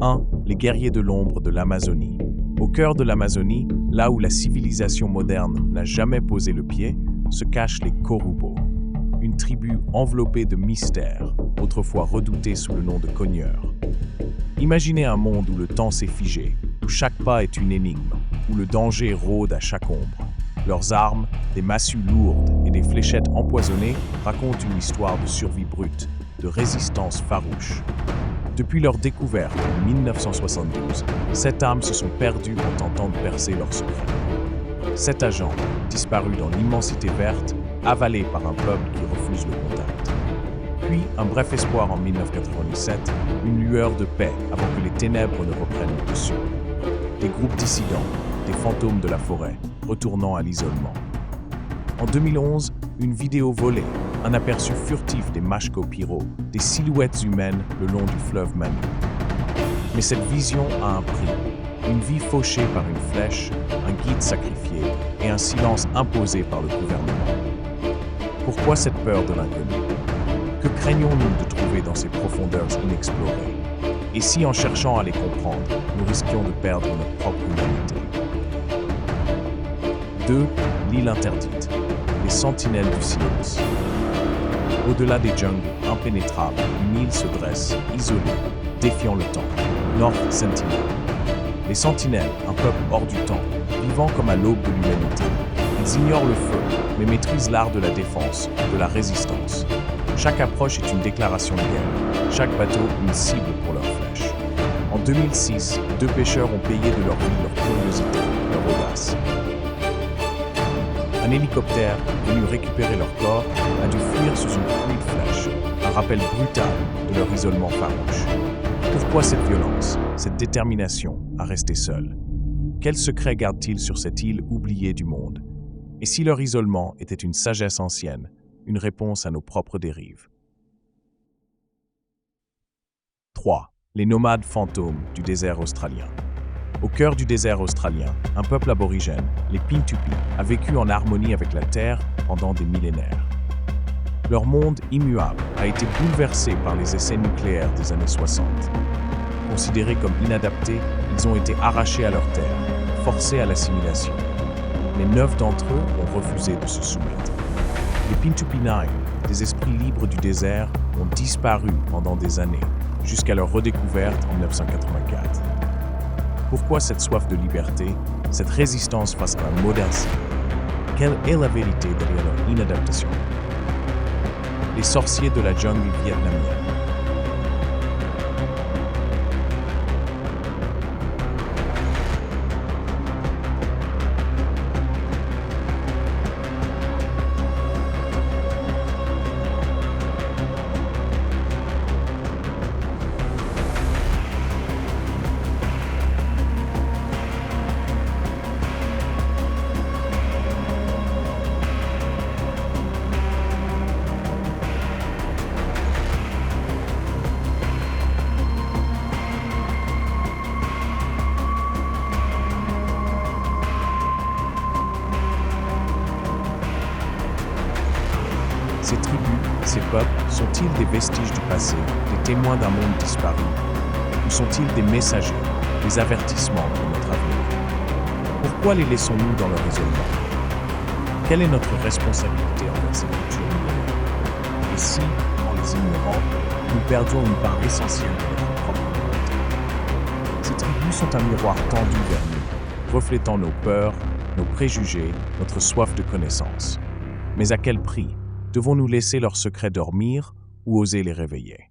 1. Les guerriers de l'ombre de l'Amazonie. Au cœur de l'Amazonie, là où la civilisation moderne n'a jamais posé le pied, se cachent les Korubo, une tribu enveloppée de mystères, autrefois redoutée sous le nom de cogneurs. Imaginez un monde où le temps s'est figé, où chaque pas est une énigme, où le danger rôde à chaque ombre. Leurs armes, des massues lourdes et des fléchettes empoisonnées, racontent une histoire de survie brute, de résistance farouche. Depuis leur découverte en 1972, 7 âmes se sont perdues en tentant de percer leur secret. 7 agents, disparus dans l'immensité verte, avalés par un peuple qui refuse le contact. Puis, un bref espoir en 1997, une lueur de paix avant que les ténèbres ne reprennent le dessus. Des groupes dissidents, des fantômes de la forêt, retournant à l'isolement. En 2011, une vidéo volée, un aperçu furtif des Mashco Piro, des silhouettes humaines le long du fleuve Manu. Mais cette vision a un prix, une vie fauchée par une flèche, un guide sacrifié et un silence imposé par le gouvernement. Pourquoi cette peur de l'inconnu? Que craignons-nous de trouver dans ces profondeurs inexplorées? Et si en cherchant à les comprendre, nous risquions de perdre notre propre humanité? 2. L'île interdite. Les sentinelles du silence. Au-delà des jungles impénétrables, une île se dresse, isolée, défiant le temps. North Sentinel. Les sentinelles, un peuple hors du temps, vivant comme à l'aube de l'humanité. Ils ignorent le feu, mais maîtrisent l'art de la défense, de la résistance. Chaque approche est une déclaration de guerre, chaque bateau une cible pour leurs flèches. En 2006, 2 pêcheurs ont payé de leur vie leur curiosité, leur audace. Un hélicoptère, venu récupérer leur corps, a dû fuir sous une pluie de flèches, un rappel brutal de leur isolement farouche. Pourquoi cette violence, cette détermination à rester seuls? Quel secret gardent-ils sur cette île oubliée du monde? Et si leur isolement était une sagesse ancienne, une réponse à nos propres dérives? 3. Les nomades fantômes du désert australien. Au cœur du désert australien, un peuple aborigène, les Pintupi, a vécu en harmonie avec la Terre pendant des millénaires. Leur monde immuable a été bouleversé par les essais nucléaires des années 60. Considérés comme inadaptés, ils ont été arrachés à leur terre, forcés à l'assimilation. Mais 9 d'entre eux ont refusé de se soumettre. Les Pintupi Nine, des esprits libres du désert, ont disparu pendant des années, jusqu'à leur redécouverte en 1984. Pourquoi cette soif de liberté, cette résistance face à la modernité? Quelle est la vérité derrière leur inadaptation? Les sorciers de la jungle vietnamienne. Ces tribus, ces peuples, sont-ils des vestiges du passé, des témoins d'un monde disparu? Ou sont-ils des messagers, des avertissements pour notre avenir? Pourquoi les laissons-nous dans leur isolement? Quelle est notre responsabilité envers ces cultures millénaires? Et si, en les ignorant, nous perdions une part essentielle de notre propre humanité? Ces tribus sont un miroir tendu vers nous, reflétant nos peurs, nos préjugés, notre soif de connaissance. Mais à quel prix? Devons-nous laisser leurs secrets dormir ou oser les réveiller?